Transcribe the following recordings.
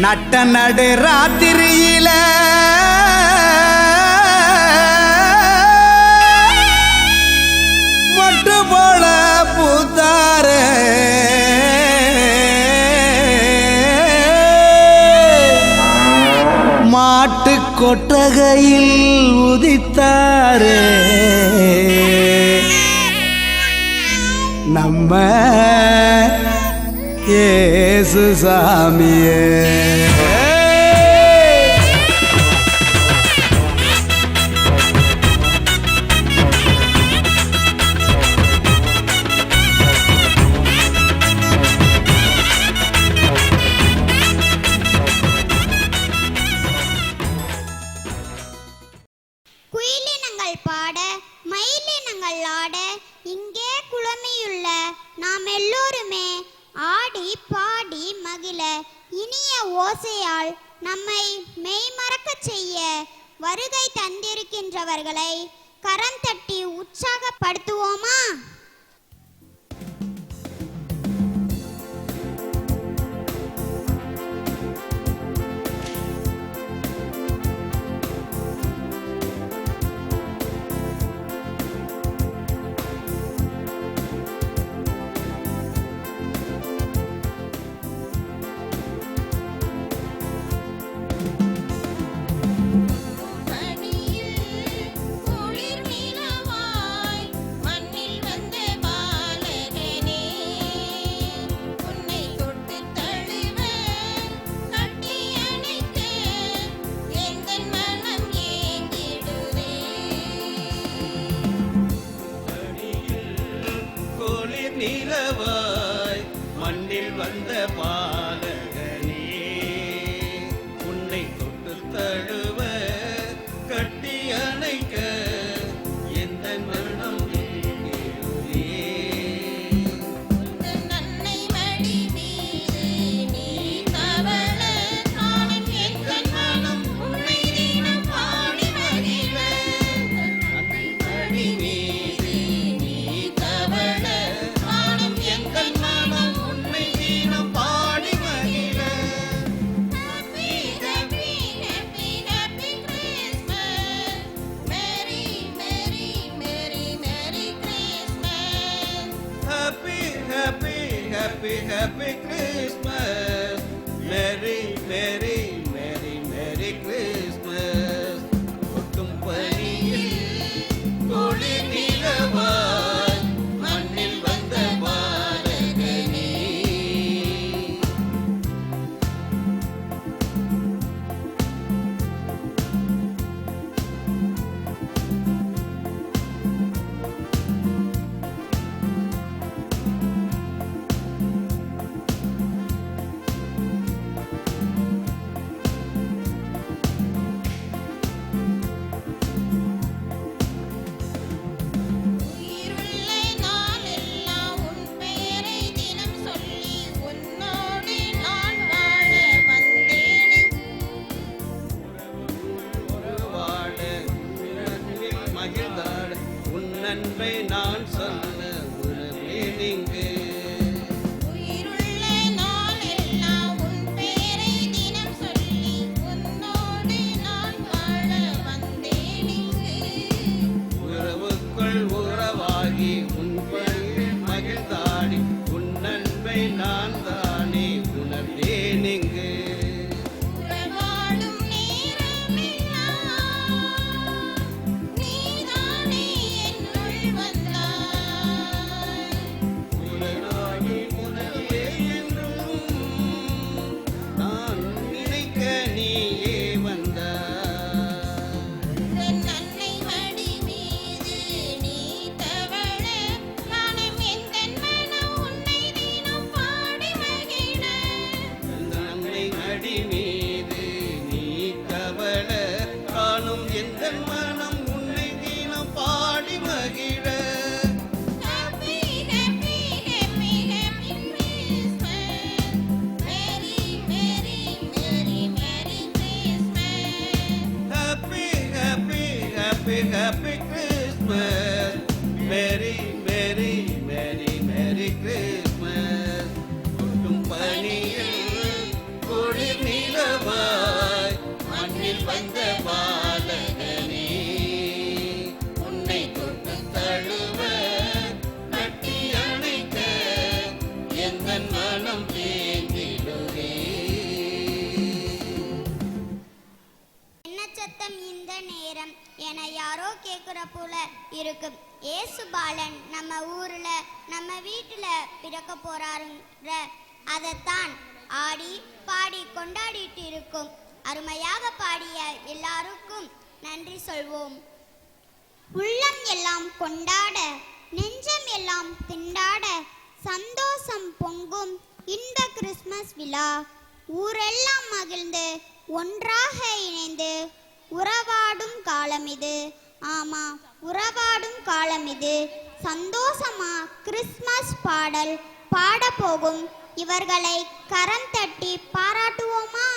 நட்ட நடு ராத்திரியில மட்டு போல பூத்தாரே மாட்டு கொட்டகையில் உதித்தாரே நம்ம இயேசு சாமியே. குயிலினங்கள் பாட மயிலினங்கள் ஆட இங்கே குளமையுள்ள நாம் எல்லோருமே ஆடி பாடி மகிழ இனிய ஓசையால் நம்மை மெய்மறக்க செய்ய வருகை தந்திருக்கின்றவர்களை கரம் தட்டி உற்சாகப்படுத்துவோமா? நீலவாய் மண்ணில் வந்த பாலகனே உன்னை தொட்டு தழுவ கட்டி அணைக்க எந்த மனம் Happy Christmas, Merry, Merry, Merry, Merry Christmas. ஒட்டும் பனியில் குளிர் நிலவாய் மண்ணில் வந்த பாலகனே. நன்மை நான் சொல்ல உறவே நீங்கு உயிருள்ள நாள் எல்லாம் உன் பேரை தினம் சொல்லி உன்னோடு நான் வாழ வந்தேன் இங்கு. உறவுக்குள் உறவாகி உன் பணியில் மகிழ்ந்தாடி உன் நன்மை நான் தானே உணர்ந்தேன் இங்கு. உறவாடும் நேரமெல்லாம் நீதானே என்னுள் வந்தாய். உலகாகி உனக்கே என்றும் நான் நினைக்க நீயே வந்தாய். உந்தன் அன்னை மடி மீது நீ தவழ நானும் எந்தன் மனம் உன்னை தினம் பாடி மகிழ. நன்மை அடி மீது நீ கவல காணும் எந்த மனம் உன்னை தினம் பாடி மகிழ. Happy, happy, happy, happy Christmas. Merry, merry, merry, merry Christmas. Happy, happy, happy, happy Christmas. Merry, merry, merry, merry Christmas. ஒட்டும் பனியில் குளிர் நில பிறக்க போறாருன்ற அதைத்தான் ஆடி பாடி கொண்டாடிட்டு இருக்கும். அருமையாக பாடிய எல்லாருக்கும் நன்றி சொல்வோம். உள்ளம் எல்லாம் கொண்டாட, நெஞ்சம் எல்லாம் திண்டாட, சந்தோஷம் பொங்கும் இன்ப கிறிஸ்மஸ் விழா. ஊரெல்லாம் மகிழ்ந்து ஒன்றாக இணைந்து உறவாடும் காலம் இது. ஆமா, உறவாடும் காலம் இது. சந்தோஷமா கிறிஸ்மஸ் பாடல் பாட போகும் இவர்களை கரம் தட்டி பாராட்டுவோமா?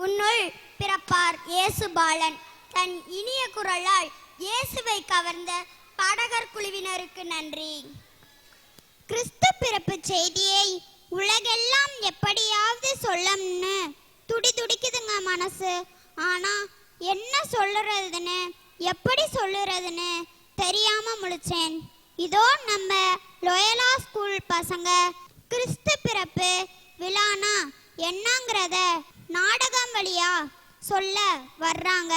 உன்னுள் பிறப்பார் இயேசு பாலன். தன் இனிய குரலால் இயேசுவை கவர்ந்த பாடகர் குழுவினருக்கு நன்றி. கிறிஸ்து பிறப்பு செய்தியை உலகெல்லாம் எப்படியாவது சொல்லணும்னு துடிக்குதுங்க மனசு. ஆனா என்ன சொல்லுறதுன்னு எப்படி சொல்லுறதுன்னு தெரியாம முழிச்சேன். இதோ நம்ம லோயலா ஸ்கூல் பசங்க கிறிஸ்து பிறப்பு விழானா என்னங்கிறத நாடகம் வழியா சொல்ல வர்றாங்க.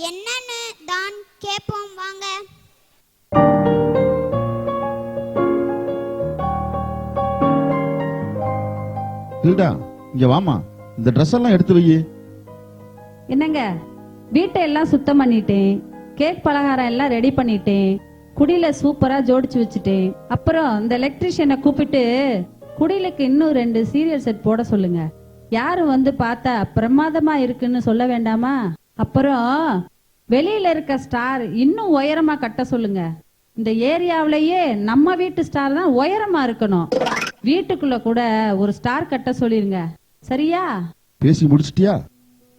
என்னன்னு தான் கேட்போம் வாங்க. இல்லடா, இங்க வாமா, இந்த ட்ரெஸ் எல்லாம் எடுத்து வை. என்னங்க, வீட்டை எல்லாம் சுத்தம் பண்ணிட்டேன், கேக் பலகாரம் எல்லாம் ரெடி பண்ணிட்டேன், குடியில சூப்பரா ஜோடிச்சு வச்சுட்டேன். அப்புறம் இந்த எலக்ட்ரிஷியனை கூப்பிட்டு குடிலுக்கு இன்னும் 2 சீரியல் செட் போட சொல்லுங்க. யாரும் வந்து பார்த்தா பிரமாதமா இருக்குன்னு சொல்ல வேண்டாமா? அப்புறம் வெளியில இருக்க ஸ்டார் இன்னும் உயரமா கட்ட சொல்லுங்க. இந்த ஏரியாவிலேயே நம்ம வீட்டு ஸ்டார் தான் உயரமா இருக்கணும். வீட்டுக்குள்ள கூட ஒரு ஸ்டார் கட்ட சொல்லிருங்க. சரியா? பேசி முடிச்சிட்டியா?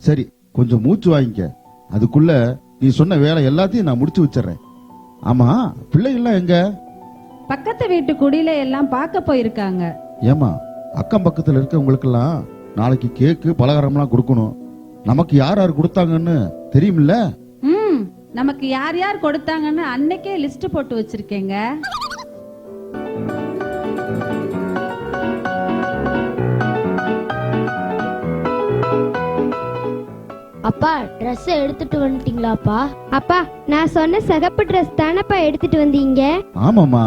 சரி, கொஞ்சம் மூச்சு வாங்கிக்க. அதுக்குள்ள நீ சொன்ன வேலை எல்லாத்தையும் நான் முடிச்சு வச்சிடறேன். ஆமா, பிள்ளைகள்லாம் எங்க? பக்கத்து வீட்டு குடியில எல்லாம் பார்க்க போயிருக்காங்க. ஏமா, அக்கம் பக்கத்துல இருக்கவங்களுக்கெல்லாம் நாளைக்கு கேக்கு பலகாரம்லாம் கொடுக்கணும். நமக்கு யார் யார் கொடுத்தாங்கன்னு தெரியுமில்ல? நமக்கு யார் யார் கொடுத்தாங்கன்னு அன்னைக்கே லிஸ்ட் போட்டு வச்சிருக்கேங்க. அப்பா, ட்ரெஸ் எடுத்துட்டு வந்துட்டீங்களாப்பா? அப்பா, நான் சொன்ன சிகப்பு ட்ரெஸ் தானப்பா எடுத்துட்டு வந்தீங்க? ஆமாமா,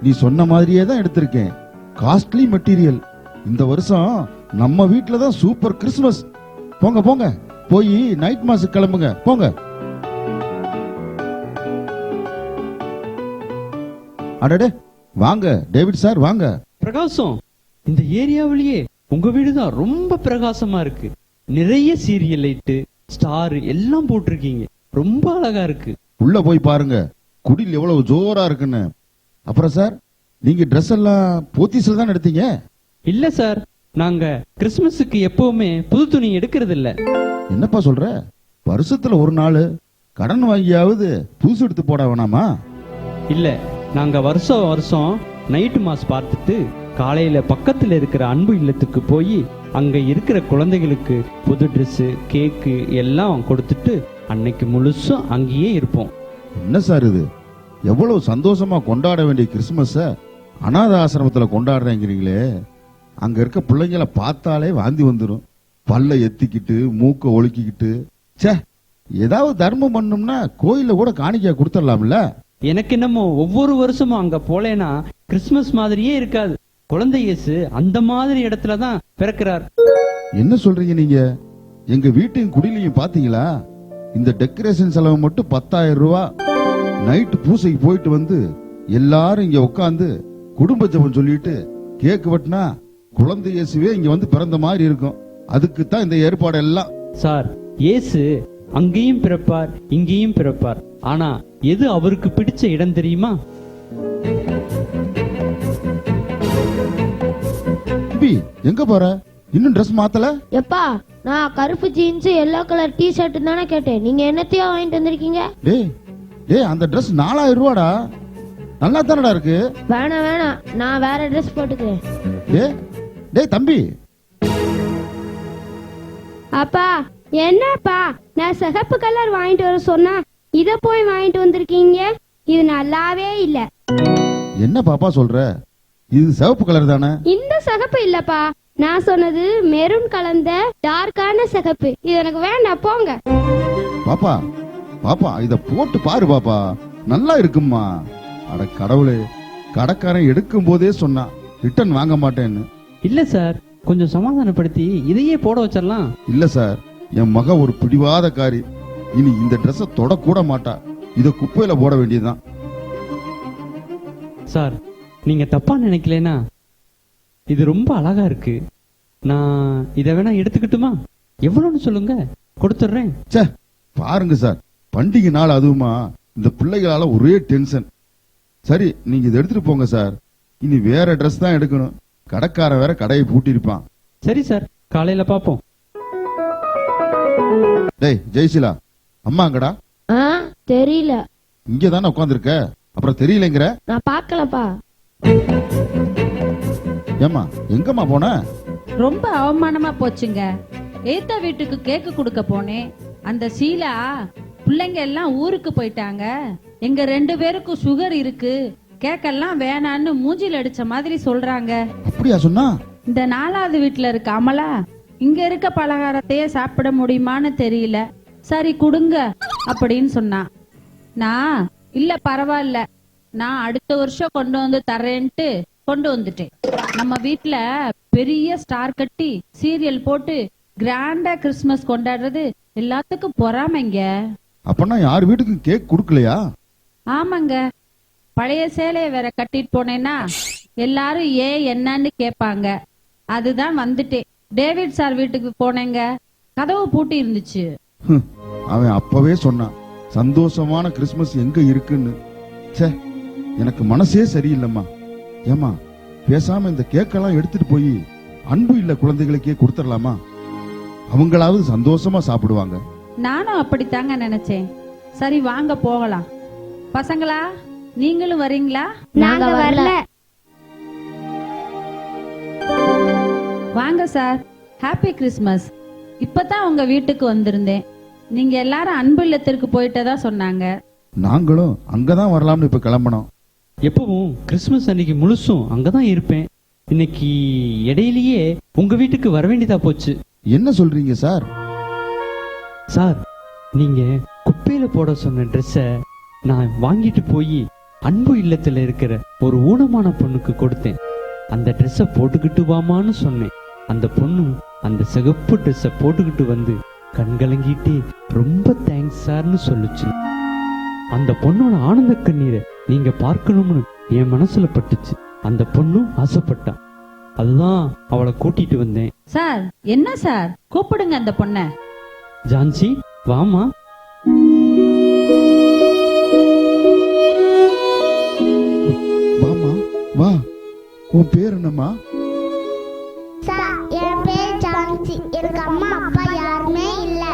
நீ சொன்ன மாதிரியே தான் எடுத்திருக்கேன். Costly material. இந்த வருஷம் நம்ம வீட்ல தான் சூப்பர் கிறிஸ்மஸ். போங்க போங்க, போய் நைட் மாஸ் கிளம்புங்க போங்க. அடடே, வாங்க டேவிட் சார், வாங்க. பிரகாசம், இந்த ஏரியாவிலேயே உங்க வீடுதான் ரொம்ப பிரகாசமா இருக்கு. நிறைய சீரியல் லைட்டு, ஸ்டார் எல்லாம் போட்டிருக்கீங்க. ரொம்ப அழகா இருக்கு. உள்ள போய் பாருங்க, குடில் எவ்வளவு ஜோரா இருக்குன்னு. அப்புறம் சார், நீங்க ட்ரெஸ் எல்லாம் போத்தீஸ்ல தான் எடுத்தீங்க? இல்ல சார், நாங்க கிறிஸ்துமஸுக்கு எப்பவுமே புது துணி எடுக்கிறது இல்ல. என்னப்பா சொல்ற? வருஷத்துல ஒரு நாள் கடன் வாங்கியாவது புதுசு எடுத்து போட வேணாமா? இல்ல, நாங்க வருஷம் வருஷம் நைட் மாஸ் பார்த்துட்டு காலையில பக்கத்துல இருக்கிற அன்பு இல்லத்துக்கு போய் அங்க இருக்கிற குழந்தைகளுக்கு புது ட்ரெஸ், கேக்கு எல்லாம் கொடுத்துட்டு அன்னைக்கு முழுசும் அங்கேயே இருப்போம். என்ன சார் இது? எவ்வளவு சந்தோஷமா கொண்டாட வேண்டிய கிறிஸ்துமஸ அநாத ஆசிரமத்துல கொண்டாடுறீங்களே. அங்க இருக்க பிள்ளைங்களை பார்த்தாலே வாந்தி வந்துடும். பல்ல எத்திக்கிட்டு மூக்க ஒழுக்கிக்கிட்டு, சே, ஏதாவது தர்மம் பண்ணணும்னா கோயில கூட காணிக்கையா கொடுத்துடலாம்ல. எனக்கு என்னமோ ஒவ்வொரு வருஷமும் அங்க போலேனா கிறிஸ்துமஸ் மாதிரியே இருக்காது. குழந்தை இயேசு அந்த மாதிரி இடத்துல தான் பிறக்கிறார். என்ன சொல்றீங்க நீங்க? எங்க வீட்டையும் குடிலையும் பாத்தீங்களா? இந்த டெக்கரேஷன் செலவு மட்டும் 10,000 ரூபாய். நைட்டு பூசைக்கு போயிட்டு வந்து எல்லாரும் இங்க உட்காந்து குடும்ப ஜெபம் சொல்லிட்டு கேக்கு வெட்டினா குழந்தை இயேசுவே இங்க வந்து பிறந்த மாதிரி இருக்கும். அதுக்கு தான் இந்த ஏற்பாடு எல்லாம். சார், இயேசு அங்கேயும் பிறப்பார், இங்கேயும் பிறப்பார். ஆனா எது அவருக்கு பிடிச்ச இடம் தெரியுமா? எங்க போற? இன்னும் ட்ரெஸ் மாத்தல? எப்பா, நான் கருப்பு jeans yellow colour T shirt தானே கேட்டேன். நீங்க என்னத்தையோ வாங்கிட்டு வந்திருக்கீங்க? டேய், அந்த ட்ரெஸ் 4000 ரூபாடா. நல்லா தானடா இருக்கு. வேணாம், நான் வேற ட்ரெஸ் போட்டுக்கிறேன். டேய் தம்பி. அப்பா, என்னப்பா, நான் சிகப்பு கலர் வாங்கிட்டு வர சொன்னா இத போய் வாங்கிட்டு வந்திருக்கீங்க? இது நல்லாவே இல்ல. என்ன பாப்பா சொல்ற? இது சிவப்பு கலர் தானே? இந்த சிகப்பு இல்லப்பா, நான் சொன்னது மெரூன் கலந்த டார்க்கான சிகப்பு. இது எனக்கு வேண்டாம், போங்க. பாப்பா இத போட்டு பாரு பாப்பா, நல்லா இருக்கும்மா. அட கடவுளே, கடைக்காரன் எடுக்கும் போதே சொன்னா ரிட்டர்ன் வாங்க மாட்டேன்னு. இல்ல சார், கொஞ்சம் சமாதானப்படுத்தி இதையே போட வச்சிடலாம். இல்ல சார், என் மக ஒரு பிடிவாதக்காரி. இனி இந்த ட்ரெஸ் தொட கூட மாட்டா. இத குப்பையில போட வேண்டியதுதான். சார், நீங்க தப்பா நினைக்கலனா இது ரொம்ப அழகா இருக்கு. நான் இத வேணா எடுத்துக்கிட்டுமா? எவ்வளவுன்னு சொல்லுங்க, கொடுத்துடுறேன். சே, பாருங்க சார், பண்டிகை நாள் அதுவுமா, இந்த பிள்ளைகளால ஒரே டென்ஷன். சரி, நீங்க இதை எடுத்துட்டு போங்க சார். இனி வேற ட்ரெஸ் தான் எடுக்கணும். கடைக்காரன் வேற கடையை பூட்டி இருப்பான். சரி சார், காலையில பாப்போம். டேய் ஜெயசீலா, அம்மா அங்கடா? ஆ தெரியல. இங்க தானே உட்காந்துருக்க, அப்புறம் தெரியலங்கிற? நான் பார்க்கலப்பா. ஏம்மா எங்கம்மா போன? ரொம்ப அவமானமா போச்சுங்க. ஏத்த வீட்டுக்கு கேக்கு கொடுக்க போனேன். அந்த சீலா பிள்ளைங்க எல்லாம் ஊருக்கு போயிட்டாங்க, எங்க 2 பேருக்கும் சுகர் இருக்கு, கேக்கெல்லாம் வேணான்னு மூஞ்சில அடிச்ச மாதிரி சொல்றாங்க. அப்படியா சொன்னா? இந்த 4வது வீட்டுல இருக்க அமலா இங்க இருக்க பலகாரத்தையே சாப்பிட முடியுமான்னு தெரியல, சரி கொடுங்க அப்படின்னு சொன்னா. நான் இல்ல பரவாயில்ல, நான் அடுத்த வருஷம் கொண்டு வந்து தரேன்ட்டு கொண்டு வந்துட்டேன். நம்ம வீட்டுல பெரிய ஸ்டார் கட்டி சீரியல் போட்டு கிராண்டா கிறிஸ்துமஸ் கொண்டாடுறது எல்லாத்துக்கும் பொறாமைங்க. அப்பனா யார் வீட்டுக்கும் கேக் கொடுக்கலையா? ஆமாங்க, பழைய சேலைய வேற கட்டிட்டு போனேன்னா எல்லாரும் ஏன் என்னன்னு கேட்பாங்க. அதுதான் வந்துட்டேன். டேவிட் சார் வீட்டுக்கு போனேங்க, கதவு பூட்டி இருந்துச்சு. அவன் அப்பவே சொன்னான் சந்தோஷமான கிறிஸ்துமஸ் எங்க இருக்குன்னு. ச்சே, எனக்கு மனசே சரியில்லைம்மா. ஏமா பேசாம இந்த கேக்கெல்லாம் எடுத்துட்டு போய் அன்பு இல்ல குழந்தைகளுக்கே கொடுத்துடலாமா? அவங்களாவது சந்தோஷமா சாப்பிடுவாங்க. நானும் அப்படித்தாங்க நினைச்சேன். சரி வாங்க போகலாம். பசங்களா நீங்களும் வரீங்களா? நாங்க வரல. வாங்க சார், ஹாப்பி கிறிஸ்மஸ். இப்பதான் உங்க வீட்டுக்கு வந்திருந்தேன். நீங்க எல்லாரும் அன்பு இல்லத்திற்கு போயிட்டதா சொன்னாங்க. நாங்களும் அங்கதான் வரலாம்னு இப்ப கிளம்பணும். எப்பவும் கிறிஸ்துமஸ் அன்னைக்கு முழுசும் அங்கதான் இருப்பேன். இன்னைக்கு இடையிலேயே உங்க வீட்டுக்கு வர வேண்டியதா போச்சு. என்ன சொல்றீங்க சார்? சார், நீங்க குப்பையில போட சொன்ன ட்ரெஸ்ஸ நான் வாங்கிட்டு போய் அன்பு இல்லத்துல இருக்கிற ஒரு ஊனமான பொண்ணுக்கு கொடுத்தேன். அந்த ட்ரெஸ்ஸ போட்டுக்கிட்டு வாமான்னு சொன்னேன். அந்த பொண்ணு அந்த சிகப்பு ட்ரெஸ்ஸ போட்டுக்கிட்டு வந்து கண்கலங்கிட்டே ரொம்ப தேங்க்ஸ் சார்னு சொல்லுச்சு. அந்த பொண்ணோட ஆனந்த கண்ணீரை நீங்க பார்க்கணும்னு என் மனசுல பட்டுச்சு. அந்த பொண்ணும் ஆசைப்பட்டா, அதுதான் அவளை கூட்டிட்டு வந்தேன். சார் என்ன சார், கூப்பிடுங்க அந்த பொண்ண. ஜான்சி வாமா. வாமா வா. உன் பேர் என்னம்மா? சார் என் பேர் ஜான்சி. எனக்கு அம்மா அப்பா யாருமே இல்ல.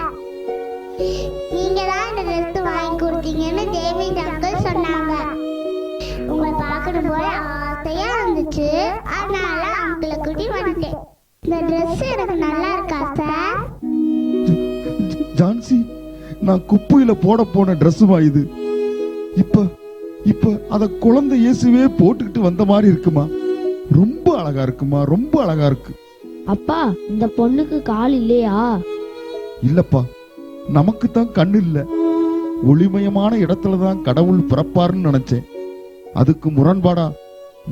நீங்க தான் இந்த ட்ரெஸ் வாங்கி கொடுத்தீங்கன்னு டேவிட் அங்கிள் சொன்னாங்க. உங்களை பார்க்கணும் போல ஆசையா இருந்துச்சு, அதனால அங்கிளை கூட்டி வந்துட்டேன். இந்த ட்ரெஸ் எனக்கு நல்லா இருக்கா சார்? ஜான்சி, நான் குப்பையில போட போன ட்ரெஸ்ஸுமா இது. இப்ப இப்ப அத குழந்தை இயேசுவே போட்டுக்கிட்டு வந்த மாதிரி இருக்குமா? ரொம்ப அழகா இருக்குமா, ரொம்ப அழகா இருக்கு. அப்பா, இந்த பொண்ணுக்கு கால் இல்லையா? இல்லப்பா, நமக்கு தான் கண்ணு இல்ல. ஒளிமயமான இடத்துலதான் கடவுள் பிறப்பாருன்னு நினைச்சேன். அதுக்கு முரண்பாடா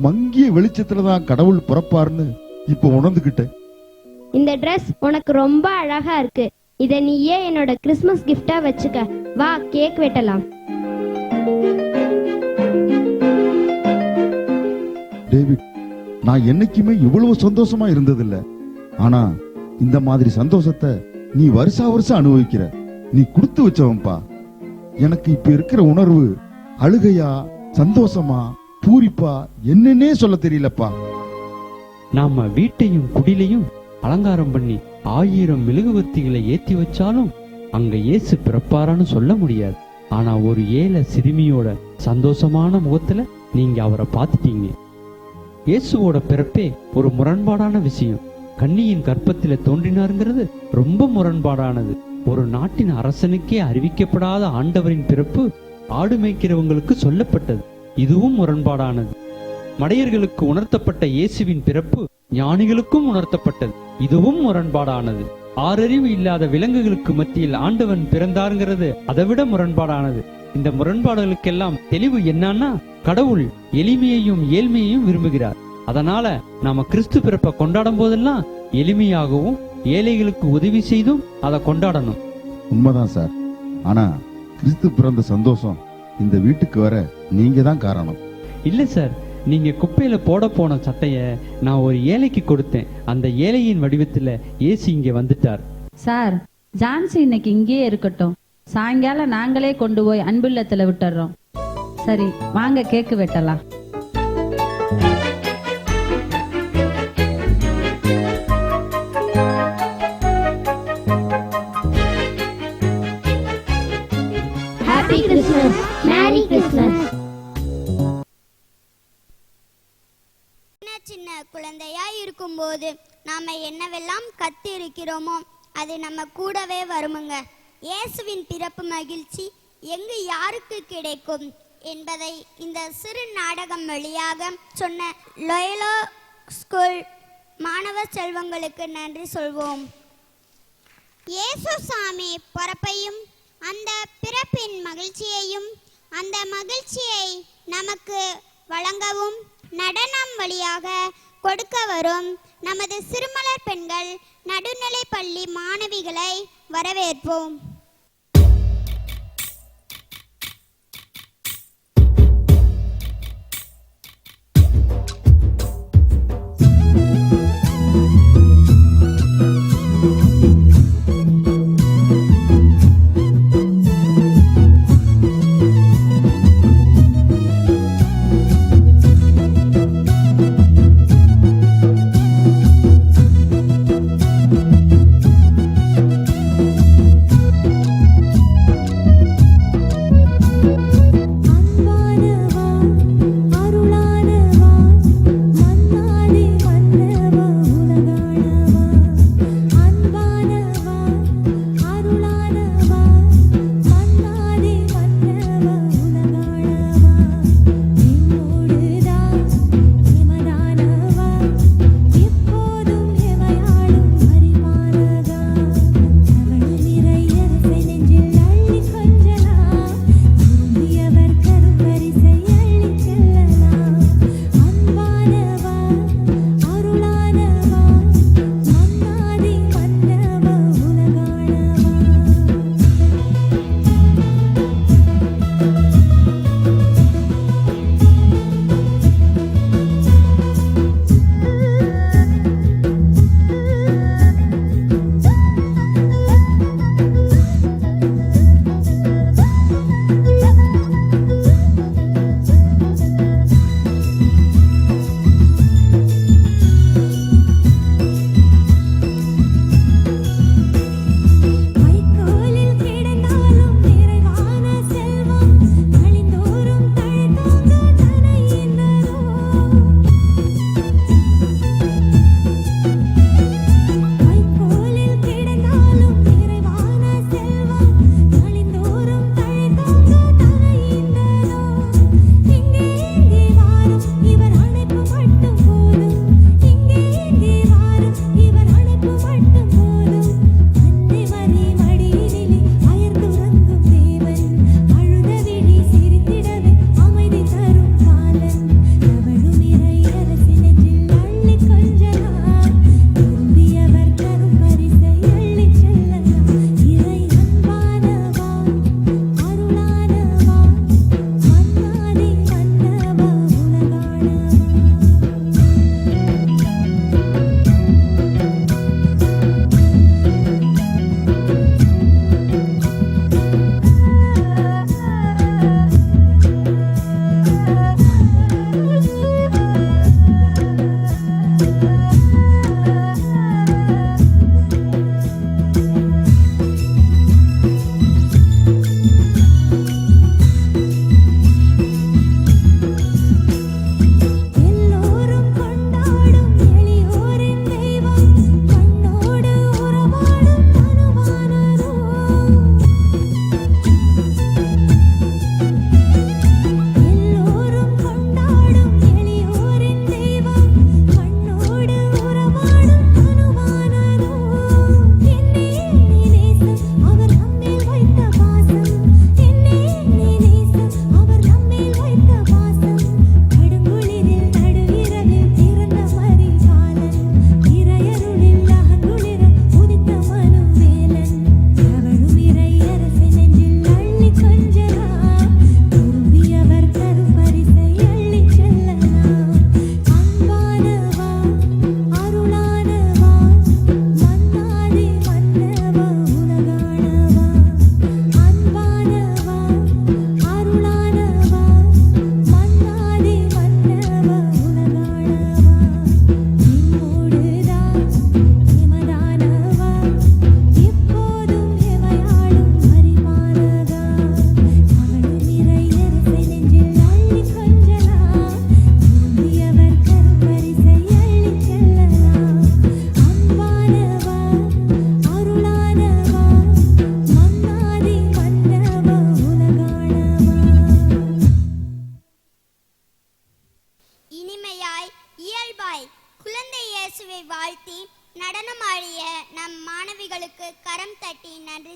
மங்கிய வெளிச்சத்துலதான் கடவுள் பிறப்பாருன்னு இப்ப உணர்ந்துகிட்டேன். இந்த ட்ரெஸ் உனக்கு ரொம்ப அழகா இருக்கு. இத நீயே என்னோட கிறிஸ்மஸ் கிஃப்டா வச்சுக்க. வா கேக் வெட்டலாம். டேவிட், நான் என்னைக்குமே இவ்வளவு சந்தோஷமா இருந்ததில்ல. ஆனா இந்த மாதிரி சந்தோஷத்தை நீ வருஷா வருஷம் அனுபவிக்கிற. நீ கொடுத்து வச்சவன்பா. எனக்கு இப்ப இருக்கிற உணர்வு அழுகையா, சந்தோஷமா, பூரிப்பா, என்னன்னே சொல்ல தெரியலப்பா. நாம வீட்டையும் குடிலையும் அலங்காரம் பண்ணி 1000 மெழுகுவர்த்திகளை ஏத்தி வச்சாலும் அங்க இயேசு பிறப்பாரான்னு சொல்ல முடியாது. ஆனா ஒரு ஏழை சிறுமியோட சந்தோஷமான முகத்துல நீங்க அவரை பார்த்துட்டீங்க. இயேசுவோட பிறப்பே ஒரு முரண்பாடான விஷயம். கன்னியின் கற்பத்தில தோன்றினாருங்கிறது ரொம்ப முரண்பாடானது. ஒரு நாட்டின் அரசனுக்கே அறிவிக்கப்படாத ஆண்டவரின் பிறப்பு ஆடு மேய்க்கிறவங்களுக்கு சொல்லப்பட்டது. இதுவும் முரண்பாடானது. மடையர்களுக்கு உணர்த்தப்பட்ட இயேசுவின் பிறப்பு ஞானிகளுக்கும் உணர்த்தப்பட்டது. இதுவும் முரண்பாடானது. 6 அறிவு இல்லாத விலங்குகளுக்கு மத்தியில் ஆண்டவன் பிறந்தாருங்கிறது அதைவிட முரண்பாடானது. இந்த முரண்பாடுகளுக்கெல்லாம் தெளிவு என்னன்னா, கடவுள் எளிமையையும் ஏழ்மையையும் விரும்புகிறார். அதனால நாம கிறிஸ்து பிறப்பை கொண்டாடும் போதெல்லாம் எளிமையாகவும் ஏழைகளுக்கு உதவி செய்தும் அதை கொண்டாடணும். உண்மைதான் சார். ஆனா கிறிஸ்து பிறந்த சந்தோஷம் இந்த வீட்டுக்கு வர நீங்க தான் காரணம். இல்ல சார், நீங்க குப்பையில போட போன சட்டைய நான் ஒரு ஏழைக்கு கொடுத்தேன். அந்த ஏழையின் வடிவத்துல இயேசு இங்க வந்துட்டார். சார், ஜான்சி இன்னைக்கு இங்கேயே இருக்கட்டும். சாயங்காலம் நாங்களே கொண்டு போய் அன்புள்ளத்துல விட்டுறோம். சரி வாங்க கேக்கு வெட்டலாம். Happy Christmas, merry Christmas. சின்ன குழந்தையாய் இருக்கும்போது நாம என்னவெல்லாம் கத்து இருக்கிறோமோ அது நம்ம கூடவே வருமுங்க. இயேசுவின் பிறப்பு மகிழ்ச்சி எங்கு யாருக்கு கிடைக்கும் என்பதை இந்த சிறு நாடகம் வழியாக சொன்ன லொயலா ஸ்கூல் மாணவ செல்வங்களுக்கு நன்றி சொல்வோம். இயேசு சாமி பிறப்பையும் அந்த பிறப்பின் மகிழ்ச்சியையும் அந்த மகிழ்ச்சியை நமக்கு வழங்கவும் நடனம் வழியாக கொடுக்க வரும் நமது சிறுமலர் பெண்கள் நடுநிலைப் பள்ளி மாணவிகளை வரவேற்போம்.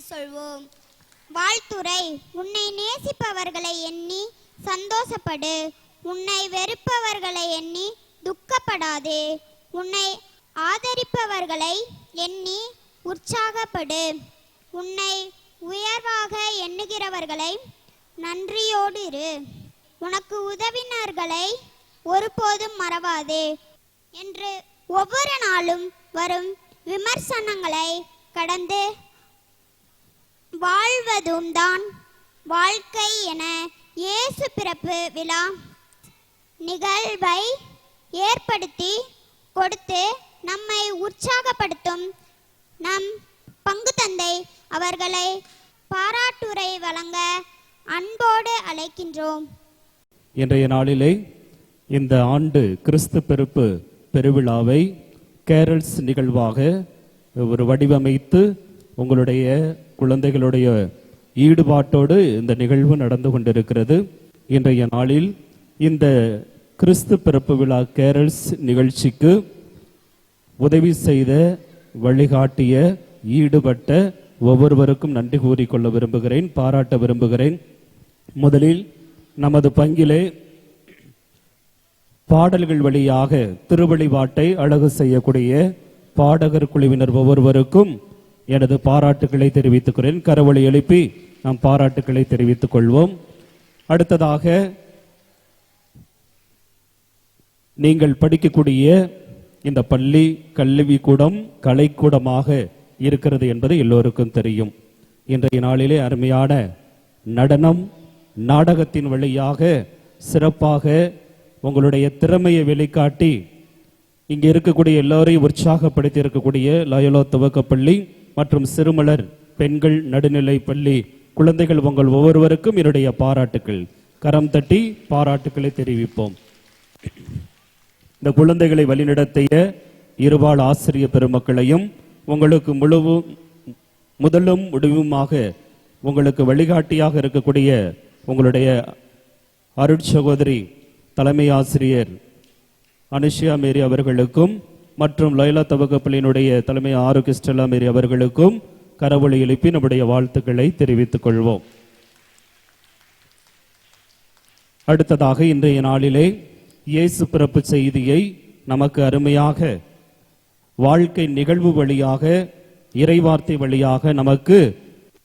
சொல்வோம். வாழ்த்துரை. உன்னை நேசிப்பவர்களை எண்ணி சந்தோஷப்படு, உன்னை வெறுப்பவர்களை எண்ணி துக்கப்படாதே, உன்னை ஆதரிப்பவர்களை எண்ணி உற்சாகப்படு, உன்னை உயர்வாக எண்ணுகிறவர்களை நன்றியோடு இரு, உனக்கு உதவினர்களை ஒருபோதும் மறவாதே என்று ஒவ்வொரு நாளும் வரும் விமர்சனங்களை கடந்து வாழ்வதும் தான் வாழ்க்கை என இயேசு பிறப்பு விழா நிகழ்வை ஏற்படுத்தி கொடுத்து நம்மை உற்சாகப்படுத்தும் நம் பங்கு தந்தை அவர்களை பாராட்டுரை வழங்க அன்போடு அழைக்கின்றோம். இன்றைய நாளிலே இந்த ஆண்டு கிறிஸ்து பிறப்பு பெருவிழாவை கேரல்ஸ் நிகழ்வாக ஒரு வடிவமைத்து உங்களுடைய குழந்தைகளுடைய ஈடுபாட்டோடு இந்த நிகழ்வு நடந்து கொண்டிருக்கிறது. இன்றைய நாளில் இந்த கிறிஸ்து பிறப்பு விழா கேரல்ஸ் நிகழ்ச்சிக்கு உதவி செய்த, வழிகாட்டிய, ஈடுபட்ட ஒவ்வொருவருக்கும் நன்றி கூறிக்கொள்ள விரும்புகிறேன், பாராட்ட விரும்புகிறேன். முதலில் நமது பங்கிலே பாடல்கள் வழியாக திருவழிபாட்டை அழகு செய்யக்கூடிய பாடகர் குழுவினர் ஒவ்வொருவருக்கும் எனது பாராட்டுக்களை தெரிவித்துக்கிறேன். கரவொலி எழுப்பி நாம் பாராட்டுக்களை தெரிவித்துக் கொள்வோம். அடுத்ததாக நீங்கள் படிக்கக்கூடிய இந்த பள்ளி கல்விக்கூடம் கலைக்கூடமாக இருக்கிறது என்பது எல்லோருக்கும் தெரியும். இன்றைய நாளிலே அருமையான நடனம் நாடகத்தின் வழியாக சிறப்பாக உங்களுடைய திறமையை வெளிக்காட்டி இங்கே இருக்கக்கூடிய எல்லோரையும் உற்சாகப்படுத்தி இருக்கக்கூடிய லயோலா துவக்கப்பள்ளி மற்றும் சிறுமலர் பெண்கள் நடுநிலை பள்ளி குழந்தைகள் உங்கள் ஒவ்வொருவருக்கும் என்னுடைய பாராட்டுக்கள். கரம் தட்டி பாராட்டுக்களை தெரிவிப்போம். இந்த குழந்தைகளை வழிநடத்திய இருபால் ஆசிரியர் பெருமக்களையும் உங்களுக்கு முதலும் முடிவுமாக உங்களுக்கு வழிகாட்டியாக இருக்கக்கூடிய உங்களுடைய அருட்சகோதரி தலைமை ஆசிரியர் அனுஷியா மேரி அவர்களுக்கும் மற்றும் லைலா துவக்கப்பள்ளியினுடைய தலைமை கிறிஸ்டலா மேரி அவர்களுக்கும் கரவொலி எழுப்பி நம்முடைய வாழ்த்துக்களை தெரிவித்துக் கொள்வோம். அடுத்ததாக இன்றைய நாளிலே இயேசு பிறப்பு செய்தியை நமக்கு அருமையாக வாழ்க்கை நிகழ்வு வழியாக இறைவார்த்தை வழியாக நமக்கு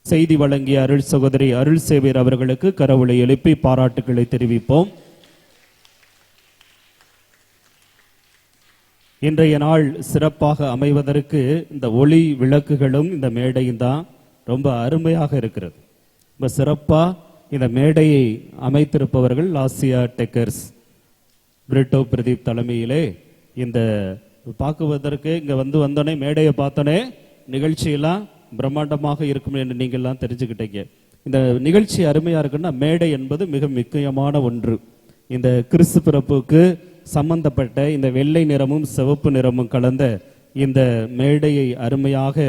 செய்தி வழங்கிய அருள் சகோதரி அருள் சேவியர் அவர்களுக்கு கரவொலி எழுப்பி பாராட்டுக்களை தெரிவிப்போம். இன்றைய நாள் சிறப்பாக அமைவதற்கு இந்த ஒளி விளக்குகளும் இந்த மேடையும் தான் ரொம்ப அருமையாக இருக்கிறது. ரொம்ப சிறப்பா இந்த மேடையை அமைத்திருப்பவர்கள் லாசியா டெக்கர்ஸ் பிரிட்டோ பிரதீப் தலைமையிலே இந்த பார்க்குவதற்கு இங்க வந்தோடனே மேடையை பார்த்தோன்னே நிகழ்ச்சியெல்லாம் பிரம்மாண்டமாக இருக்கும் என்று நீங்கள் எல்லாம் தெரிஞ்சுக்கிட்டீங்க. இந்த நிகழ்ச்சி அருமையா இருக்குன்னா மேடை என்பது மிக முக்கியமான ஒன்று. இந்த கிறிஸ்து பிறப்புக்கு சம்பந்தப்பட்ட இந்த வெள்ளை நிறமும் சிவப்பு நிறமும் கலந்த இந்த மேடையை அருமையாக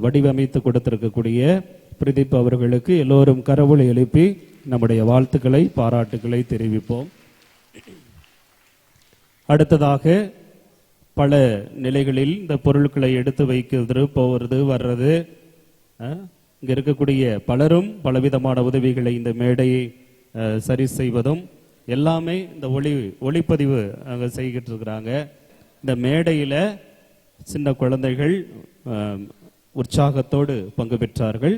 வடிவமைத்து கொடுத்திருக்கக்கூடிய பிரதீப் அவர்களுக்கு எல்லோரும் கரவொலி எழுப்பி நம்முடைய வாழ்த்துக்களை பாராட்டுக்களை தெரிவிப்போம். அடுத்ததாக பல நிலைகளில் இந்த பொருட்களை எடுத்து வைக்கிறது, போவது, வர்றது, இங்க இருக்கக்கூடிய பலரும் பலவிதமான உதவிகளை இந்த மேடையை சரி செய்வதும் எல்லாமே இந்த ஒளிப்பதிவு அங்கே செய்கிட்டு இருக்கிறாங்க. இந்த மேடையில சின்ன குழந்தைகள் உற்சாகத்தோடு பங்கு பெற்றார்கள்.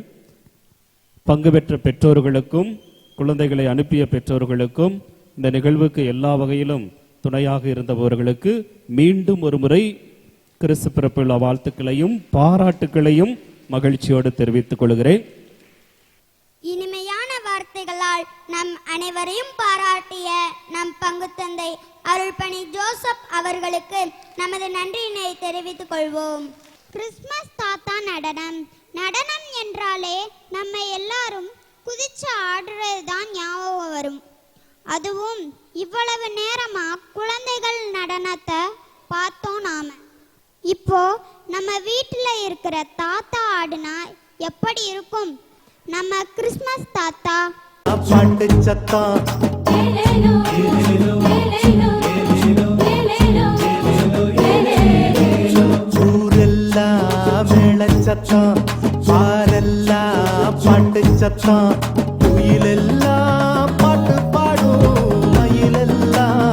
பங்கு பெற்ற பெற்றோர்களுக்கும் குழந்தைகளை அனுப்பிய பெற்றோர்களுக்கும் இந்த நிகழ்வுக்கு எல்லா வகையிலும் துணையாக இருந்தவர்களுக்கு மீண்டும் ஒரு முறை கிறிஸ்து பிறப்பு வாழ்த்துக்களையும் பாராட்டுக்களையும் மகிழ்ச்சியோடு தெரிவித்துக் கொள்கிறேன். இனிமையான வார்த்தைகளால் நம் அனைவரையும் பாராட்டிய நம் பங்கு தந்தை அருள்பணி ஜோசப் அவர்களுக்கு நமது நன்றியினை தெரிவித்துக் கொள்வோம். கிறிஸ்துமஸ் தாத்தா நடனம். நடனம் என்றாலே நம்ம எல்லாரும் குதிச்சு ஆடுறதுதான் ஞாபகம் வரும். அதுவும் இவ்வளவு நேரமா குழந்தைகள் நடனத்தை பார்த்தோம் நாம. இப்போ நம்ம வீட்டுல இருக்கிற தாத்தா ஆடுனா எப்படி இருக்கும்? நம்ம கிறிஸ்துமஸ் தாத்தா பாட்டு சத்தம் ஊரெல்லாம் மேள சத்தம் பாரெல்லாம் பாட்டு சத்தம் குயிலெல்லாம் பாட்டு பாடும் மயிலெல்லாம்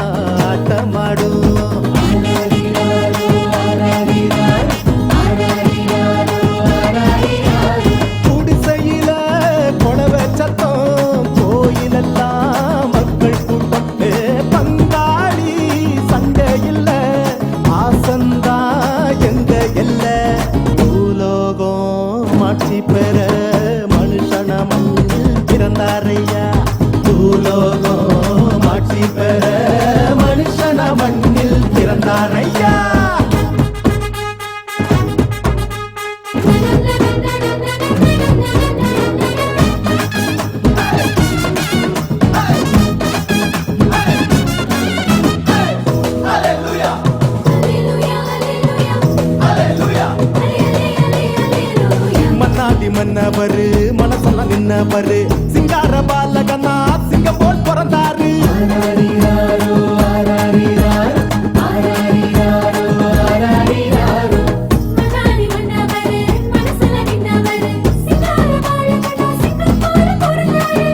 ஆட்டமாடும் குடிசையில கொடவை சத்தம் கோயிலெல்லாம் மக்கள் கூட்டம் பங்காளி சண்டை இல்ல ஆசந்தா எங்க எல்ல பூலோகம் மாட்சி பெற மனுஷனமன் பிறந்தாரையா பூலோகம் மாட்சி பெற மனுஷன மண்ணில் பிறந்தாரையா மன்னாடி மன்னவரு மனசெல்லாம் நின்னவரு சிங்கார பாலகனா சிங்கம் போல் பிறந்தாரு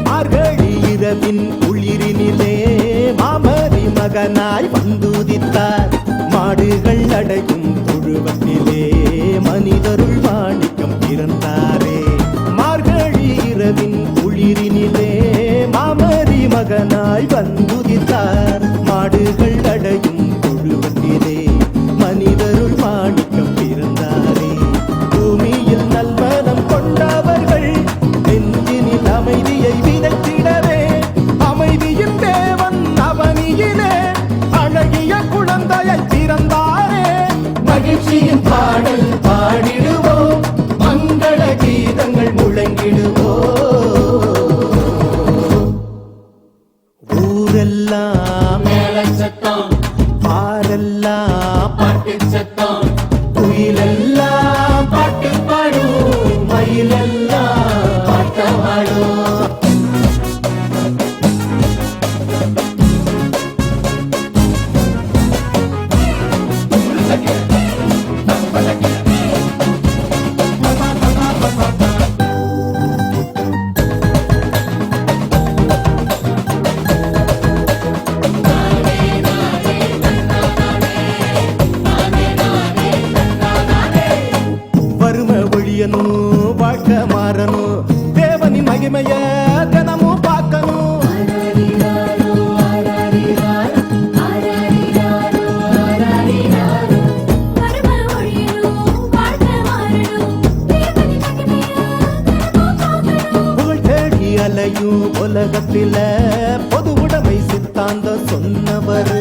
மார்கழி இரவின் குளிரினிலே மாமரி மகனாய் வந்துதித்தார் மாடுகள் அடையும் புழுவத்திலே மனிதருள் மாணிக்கம் பிறந்தாரே மார்கழி இரவின் குளிரினிலே மாமரி மகனாய் வந்துதித்தார் மாடுகள் அடையும் புழுவத்திலே மனிதருள் மாணிக்கம் பிறந்தாரே பூமியில் நல்மனம் கொண்டவர்கள் நெஞ்சினில் அமைதியை விதைத்திடவே அமைதியின் தேவன் அவனியிலே அழகிய குழந்தையை பிறந்தாரே மகிழ்ச்சியின் பாடல் பாடிடுவோம் மங்கள கீதங்கள் முழங்கிடுவோம் ஊரெல்லாம் மேல சத்தம் பாரெல்லாம் பாட்டு சத்தம் குயிலெல்லாம் பாட்டு பாடும் மயிலெல்லாம் பாட்டமாடும் வறுமை ஒழியணும் வாழ்க்கை மாறணும் தேவனி மகிமைய தினமும் பார்க்கணும் புகழ் தேடி அலையும் உலகத்தில பொது உடைமை சித்தாந்தம் சொன்னவர்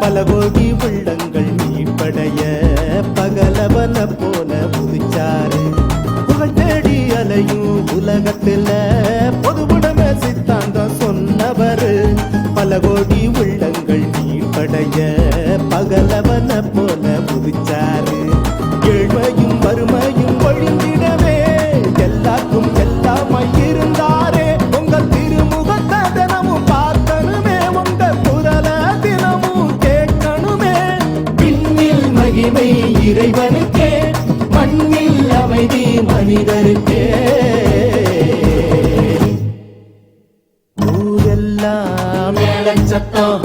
பல கோடி உள்ளங்கள் மீட்படைய பகலவன போல உதிச்சாரு புகழ் தேடி அலையும் உலகத்தில பொது உடைமை சித்தாந்தம் சொன்னவர் பல கோடி உள்ளங்கள் மீட்படைய பகலவன போல உதிச்சாரு ஏழ்மையும் வறுமையும் ஒழிந்திடவே எல்லாருக்கும் எல்லாமாய் இருந்தாரே உங்கள் திருமுகத்தை தினமும் பார்க்கணுமே உங்க குரல தினமும் கேட்கணுமே விண்ணில் மகிமை இறைவனுக்கே மண்ணில் அமைதி மனிதருக்கே ஊரெல்லாம் மேல சத்தம்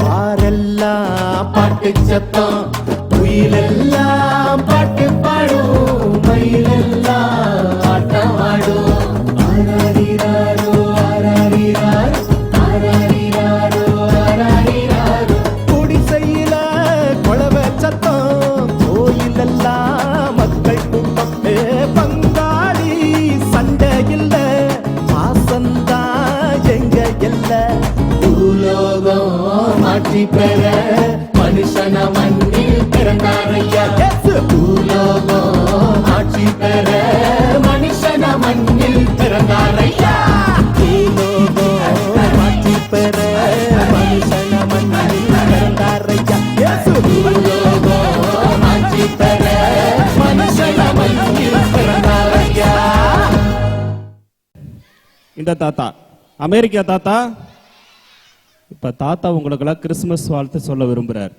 பாரெல்லாம் பாட்டு சத்தம் குயிலெல்லாம் பாட்டு பாடும் மயிலெல்லாம் ஆட்டமாடும் ஆராரிராரோ ஆராரிராரோ ஆராரிராரோ ஆராரிராரோ குடிசையில கொளவை சத்தம் கோயிலெல்லாம் மக்கள் கூட்டம் பங்காளி சண்டை இல்ல மாசந்தா எங்க எல்ல பூலோகம் மாற்றி பெற மனுஷன மண்ணில் பிறந்தாரையா பூலோகம் ஆட்சி பெற மனுஷன மண்ணில் பிறந்தாரையா பூலோகம் ஆட்சி பெற மனுஷன மண்ணில் பிறந்தாரையா பூலோகம் ஆட்சி பெற மனுஷன மண்ணில் பிறந்தாரையா. இந்த தாத்தா அமெரிக்கா தாத்தா இப்ப தாத்தா உங்களுக்கெல்லாம் கிறிஸ்துமஸ் வாழ்த்து சொல்ல விரும்புறார்.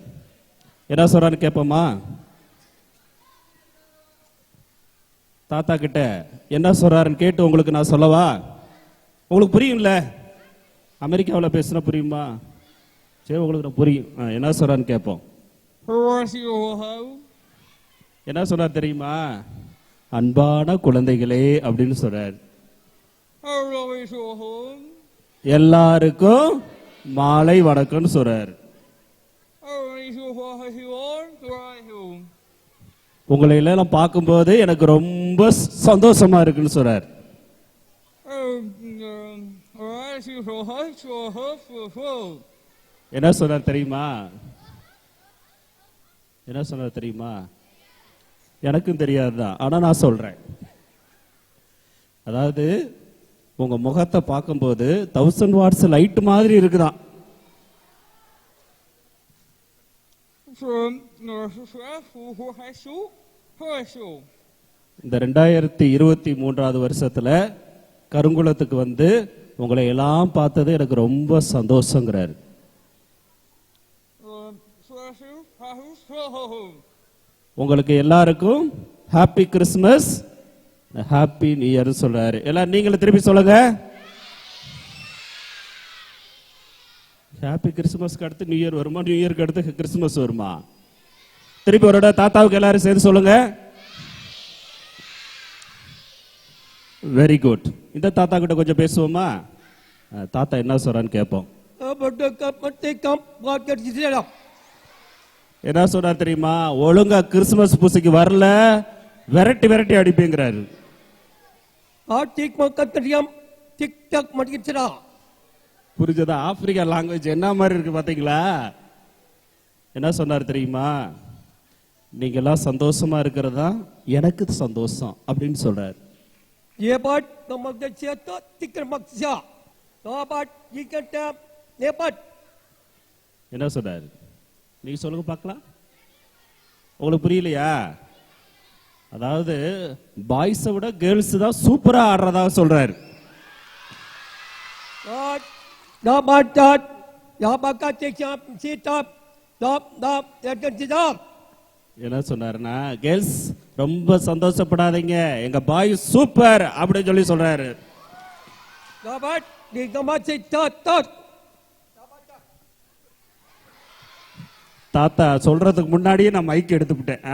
என்ன சொல்றான்னு கேட்போமா? தாத்தா கிட்ட என்ன சொல்றாருன்னு கேட்டு உங்களுக்கு நான் சொல்லவா? உங்களுக்கு புரியும்ல? அமெரிக்காவில் பேசுனா புரியுமா? சரி, உங்களுக்கு நான் புரியும். என்ன சொல்றாருன்னு கேட்போம். என்ன சொல்றாரு தெரியுமா? அன்பான குழந்தைகளே அப்படின்னு சொல்றாரு. எல்லாருக்கும் மாலை வணக்கம்னு சொல்றாரு. உங்களை எல்லாம் பார்க்கும்போது எனக்கு ரொம்ப சந்தோஷமா இருக்குன்னு சொல்றாரு. என்ன சொன்னார் தெரியுமா? என்ன சொன்னார் தெரியுமா? எனக்கும் தெரியாதுதான், ஆனா நான் சொல்றேன். அதாவது உங்க முகத்தை பார்க்கும்போது 1000 வாட்ஸ் லைட் மாதிரி இருக்குதான். இந்த 2023 வருஷத்துல கருங்குளத்துக்கு வந்து உங்களை எல்லாம் பார்த்தது எனக்கு ரொம்ப சந்தோஷங்கிறாரு. உங்களுக்கு எல்லாருக்கும் happy Christmas, happy new year சொல்றாரு. எல்லாம் நீங்களும் திருப்பி சொல்லுங்க. ஹாப்பி கிறிஸ்மஸ்க்கு அடுத்து நியூ இயர் வருமா? நியூ இயர்க்கு அடுத்து கிறிஸ்மஸ் வருமா? திருப்பி ஒரு தாத்தாவுக்கு எல்லாரும் சேர்ந்து சொல்லுங்க. Very good. இந்த தாத்தா கிட்ட கொஞ்சம் பேசுவோமா? தாத்தா என்ன சொல்றான்னு கேட்போம். என்ன சொல்றாரு தெரியுமா? ஒழுங்கா கிறிஸ்துமஸ் பூசைக்கு வரல, விரட்டி விரட்டி அடிப்பேங்கிறாரு. புரிஞ்சதா? ஆப்பிரிக்கா லாங்குவேஜ் என்ன மாதிரி இருக்கு பாத்தீங்களா? என்ன சொன்னாரு தெரியுமா? நீங்க எல்லாம் சந்தோஷமா இருக்கிறதா எனக்கு சந்தோஷம் அப்படின்னு சொல்றாரு. என்ன சொல்றாரு? நீங்க சொல்லுங்க பார்க்கலாம். உங்களுக்கு புரியலையா? அதாவது பாய்ஸை விட கேர்ள்ஸ் தான் சூப்பரா ஆடுறதா சொல்றாரு. என்ன சொன்னாருன்னா, கேர்ள்ஸ் ரொம்ப சந்தோஷப்படாதீங்க, எங்க பாய் சூப்பர் அப்படின்னு சொல்லி சொல்றாரு. தாத்தா சொல்றதுக்கு முன்னாடியே நான் மைக் எடுத்துக்கிட்டேன்.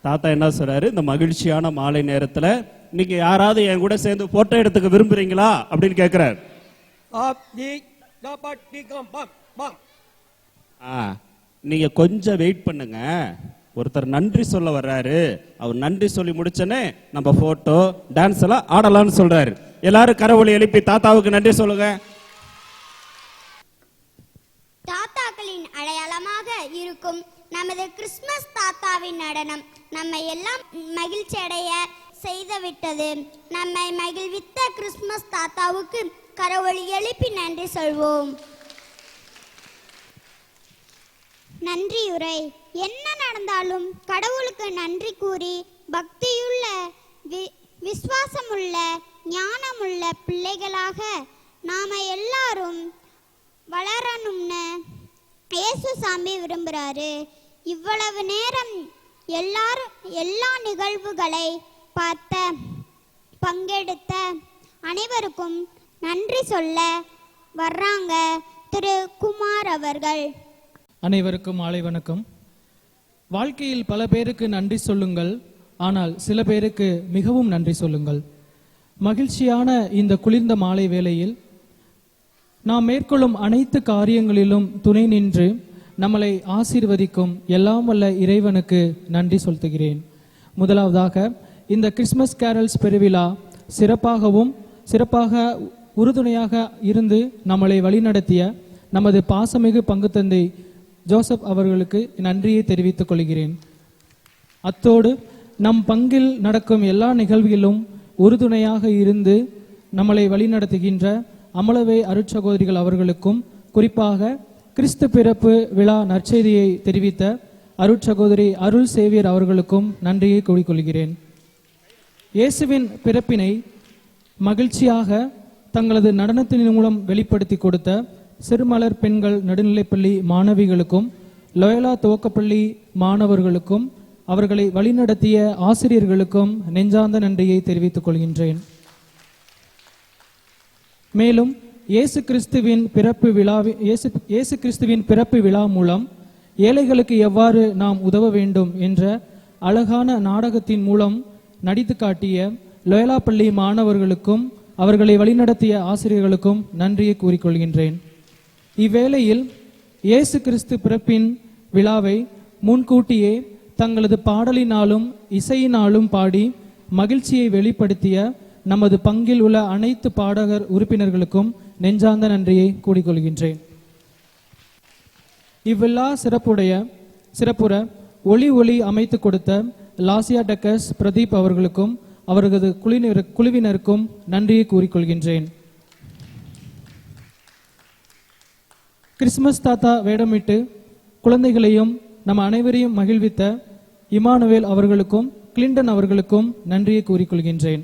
தாத்தா என்ன சொல்றாரு? இந்த மகிழ்ச்சியான மாலை நேரத்துல நீங்க யாராவது என் கூட சேர்ந்து போட்டோ எடுத்துக்க விரும்புறீங்களா அப்படின்னு கேக்குறாரு. நீங்க கொஞ்சம் வெயிட் பண்ணுங்க, ஒருத்தர் நன்றி சொல்ல வர்றாரு, அவர் நன்றி சொல்லி முடிச்சனே நம்ம போட்டோ டான்ஸ் எல்லாம் ஆடலாம்னு சொல்றாரு. எல்லாரும் கரவொலி எழுப்பி தாத்தாவுக்கு நன்றி சொல்லுங்க. தாத்தாக்களின் அடையாளமாக இருக்கும் நமது கிறிஸ்துமஸ் தாத்தாவின் நடனம் நம்மை எல்லாம் மகிழ்ச்சி அடைய செய்துவிட்டது. நம்மை மகிழ்வித்த கிறிஸ்துமஸ் தாத்தாவுக்கு கரவொலி எழுப்பி நன்றி சொல்வோம். நன்றியுரை. என்ன நடந்தாலும் கடவுளுக்கு நன்றி கூறி பக்தியுள்ள விசுவாசமுள்ள ஞானமுள்ள பிள்ளைகளாக நாம எல்லாரும் வளரணும்னு இயேசுசாமி விரும்புகிறாரு. இவ்வளவு நேரம் எல்லா நிகழ்வுகளை பார்த்த பங்கெடுத்த அனைவருக்கும் நன்றி சொல்ல வர்றாங்க திரு குமார் அவர்கள். அனைவருக்கும் மாலை வணக்கம். வாழ்க்கையில் பல பேருக்கு நன்றி சொல்லுங்கள், ஆனால் சில பேருக்கு மிகவும் நன்றி சொல்லுங்கள். மகிழ்ச்சியான இந்த குளிர்ந்த மாலை வேளையில் நாம் மேற்கொள்ளும் அனைத்து காரியங்களிலும் துணை நின்று நம்மளை ஆசீர்வதிக்கும் எல்லாம் வல்ல இறைவனுக்கு நன்றி செலுத்துகிறேன். முதலாவதாக இந்த கிறிஸ்மஸ் கேரல்ஸ் பெருவிழா சிறப்பாக உறுதுணையாக இருந்து நம்மளை வழிநடத்திய நமது பாசமிகு பங்கு தந்தை ஜோசப் அவர்களுக்கு நன்றியை தெரிவித்துக் கொள்கிறேன். அத்தோடு நம் பங்கில் நடக்கும் எல்லா நிகழ்வுகளிலும் உறுதுணையாக இருந்து நம்மளை வழிநடத்துகின்ற அமலவே அருட்சகோதரிகள் அவர்களுக்கும், குறிப்பாக கிறிஸ்து பிறப்பு விழா நற்செய்தியை தெரிவித்த அருட்சகோதரி அருள் சேவியர் அவர்களுக்கும் நன்றியை கூறிக்கொள்கிறேன். இயேசுவின் பிறப்பினை மகிழ்ச்சியாக தங்களது நடனத்தின் மூலம் வெளிப்படுத்தி கொடுத்த சிறுமலர் பெண்கள் நடுநிலைப்பள்ளி மாணவிகளுக்கும், லோயலா துவக்கப்பள்ளி மாணவர்களுக்கும், அவர்களை வழிநடத்திய ஆசிரியர்களுக்கும் நெஞ்சார்ந்த நன்றியை தெரிவித்துக் கொள்கின்றேன். மேலும் இயேசு கிறிஸ்துவின் பிறப்பு விழா மூலம் ஏழைகளுக்கு எவ்வாறு நாம் உதவ வேண்டும் என்ற அழகான நாடகத்தின் மூலம் நடித்து காட்டிய லோயலா பள்ளி மாணவர்களுக்கும் அவர்களை வழிநடத்திய ஆசிரியர்களுக்கும் நன்றியை கூறிக்கொள்கின்றேன். இவ்வேளையில் இயேசு கிறிஸ்து பிறப்பின் விழாவை முன்கூட்டியே தங்களது பாடலினாலும் இசையினாலும் பாடி மகிழ்ச்சியை வெளிப்படுத்திய நமது பங்கில் உள்ள அனைத்து பாடகர் உறுப்பினர்களுக்கும் நெஞ்சார்ந்த நன்றியை கூறிக்கொள்கின்றேன். இவ்விழா சிறப்புற ஒளி அமைத்து கொடுத்த லாசியா டக்கஸ் பிரதீப் அவர்களுக்கும் அவர்களது குழுவினருக்கும் நன்றியை கூறிக்கொள்கின்றேன். கிறிஸ்துமஸ் தாத்தா வேடமிட்டு குழந்தைகளையும் நம் அனைவரையும் மகிழ்வித்த இமானுவேல் அவர்களுக்கும் கிளின்டன் அவர்களுக்கும் நன்றியை கூறிக்கொள்கின்றேன்.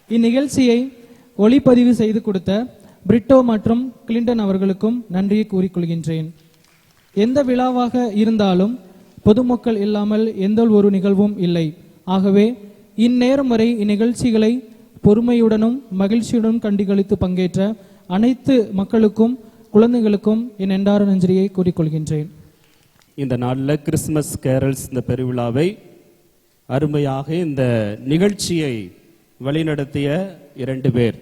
இந்நிகழ்ச்சியை ஒளிப்பதிவு செய்து கொடுத்த பிரிட்டோ மற்றும் கிளின்டன் அவர்களுக்கும் நன்றியை கூறிக்கொள்கின்றேன். எந்த விழாவாக இருந்தாலும் பொதுமக்கள் இல்லாமல் எந்த ஒரு நிகழ்வும் இல்லை. ஆகவே இந்நேரம் வரை இந்நிகழ்ச்சிகளை பொறுமையுடனும் மகிழ்ச்சியுடனும் கண்டுகளித்து பங்கேற்ற அனைத்து மக்களுக்கும் குழந்தைகளுக்கும் என் நெஞ்சார்ந்த நன்றியை கூறிக்கொள்கின்றேன். இந்த நாளில் கிறிஸ்துமஸ் கேரல்ஸ் இந்த பெருவிழாவை அருமையாக இந்த நிகழ்ச்சியை வழிநடத்திய 2 பேர்,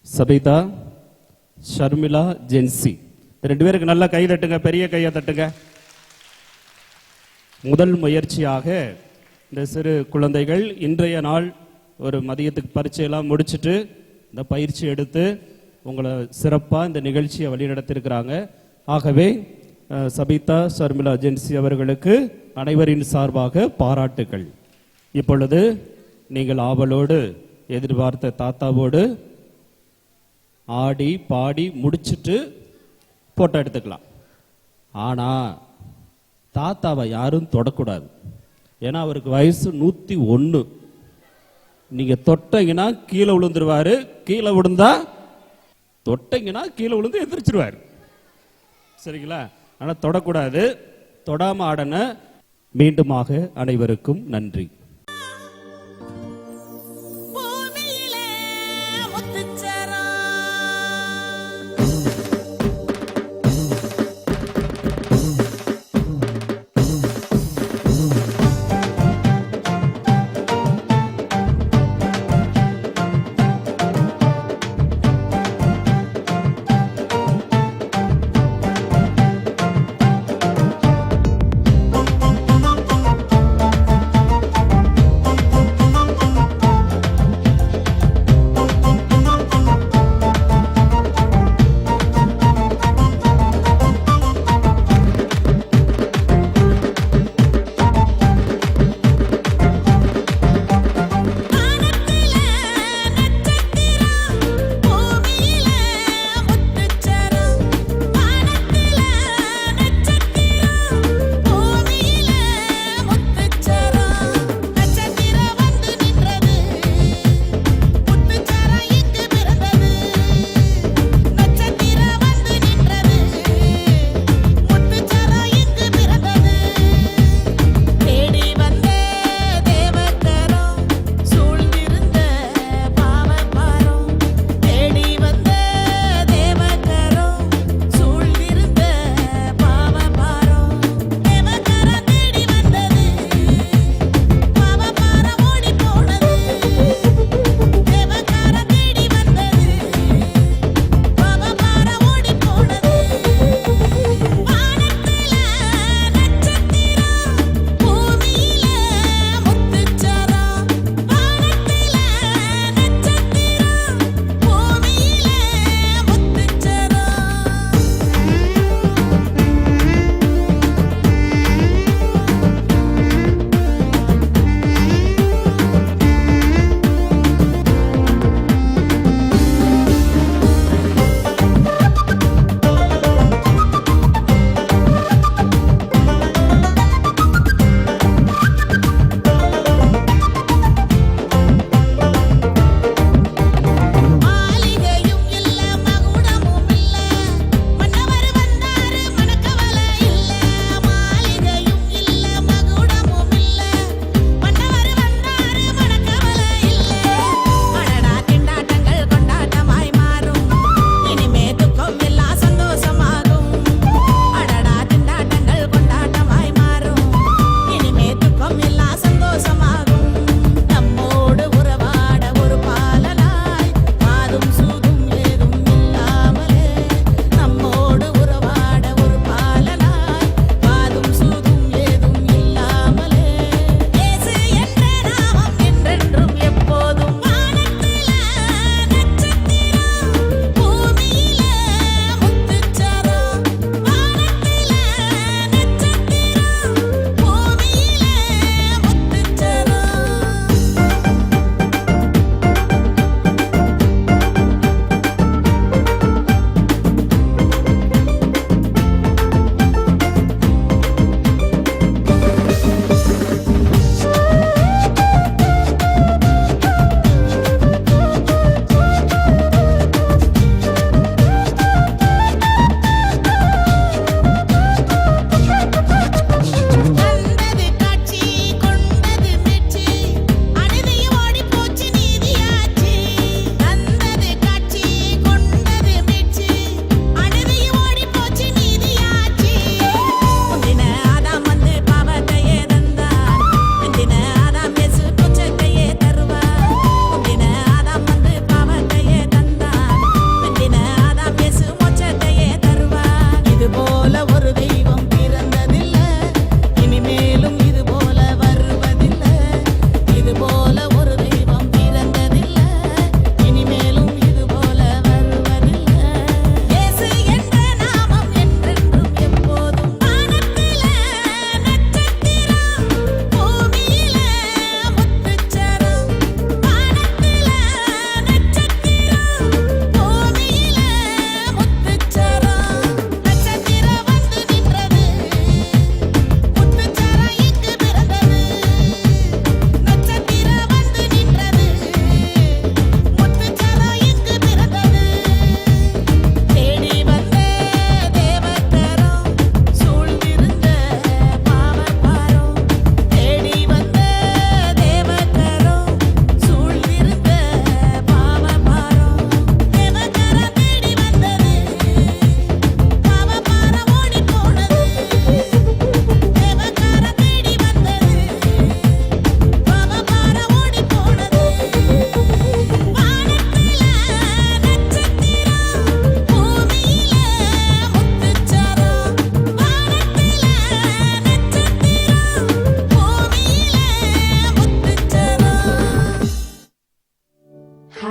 சபிதா, ஷர்மிளா, ஜென்சி. 2 பேருக்கு நல்லா கை தட்டுங்க, பெரிய கையை தட்டுங்க. முதல் முயற்சியாக இந்த சிறு குழந்தைகள் இன்றைய நாள் ஒரு மதியத்துக்கு பரீட்சையெல்லாம் முடிச்சுட்டு இந்த பயிற்சி எடுத்து உங்களை சிறப்பாக இந்த நிகழ்ச்சியை வழிநடத்தியிருக்கிறாங்க. ஆகவே சபிதா, ஷர்மிளா, ஜென்சி அவர்களுக்கு அனைவரின் சார்பாக பாராட்டுகள். இப்பொழுது நீங்கள் ஆவலோடு எதிர்பார்த்த தாத்தாவோடு ஆடி பாடி முடிச்சுட்டு போட்டோ எடுத்துக்கலாம். ஆனால் தாத்தாவை யாரும் தொடக்கூடாது. ஏன்னா அவருக்கு வயசு 101. நீங்கள் தொட்டீங்கன்னா கீழே விழுந்துருவாரு. கீழே விழுந்தா தொட்டீங்கன்னா கீழே விழுந்து எந்திரிச்சிருவார். சரிங்களா? ஆனால் தொடக்கூடாது. தொடாம ஆடன. மீண்டுமாக அனைவருக்கும் நன்றி.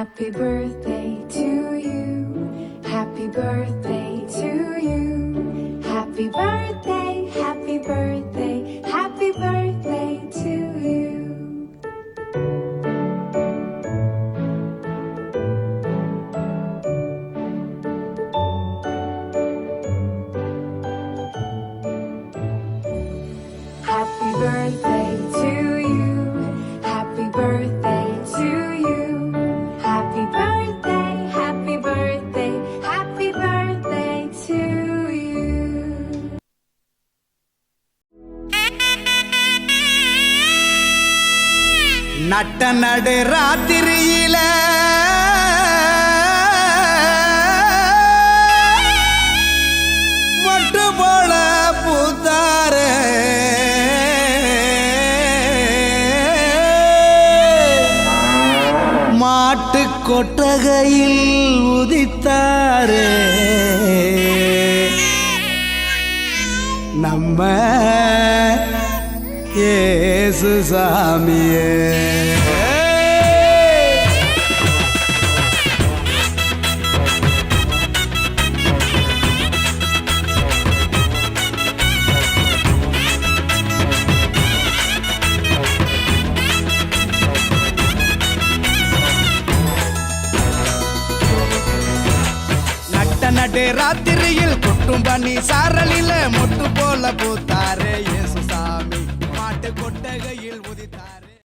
Happy birthday to you. Happy birthday to you. Happy birthday, happy birthday, happy birthday to you. Happy birthday to you. Happy birthday to you. Happy birthday, happy birthday, happy birthday to you. நட்ட நடு ராத்திரியில மட்டு போல பூத்தாரே மாட்டு கொட்டகையில் உதித்தாரே நம்ம இயேசு சாமியே. நடு ராத்திரியில் கொட்டும் பண்ணி சாரலில மொட்டு போல பூத்தாரே இயேசு சாமி மாட்டு கொட்டகையில் உதித்தார்.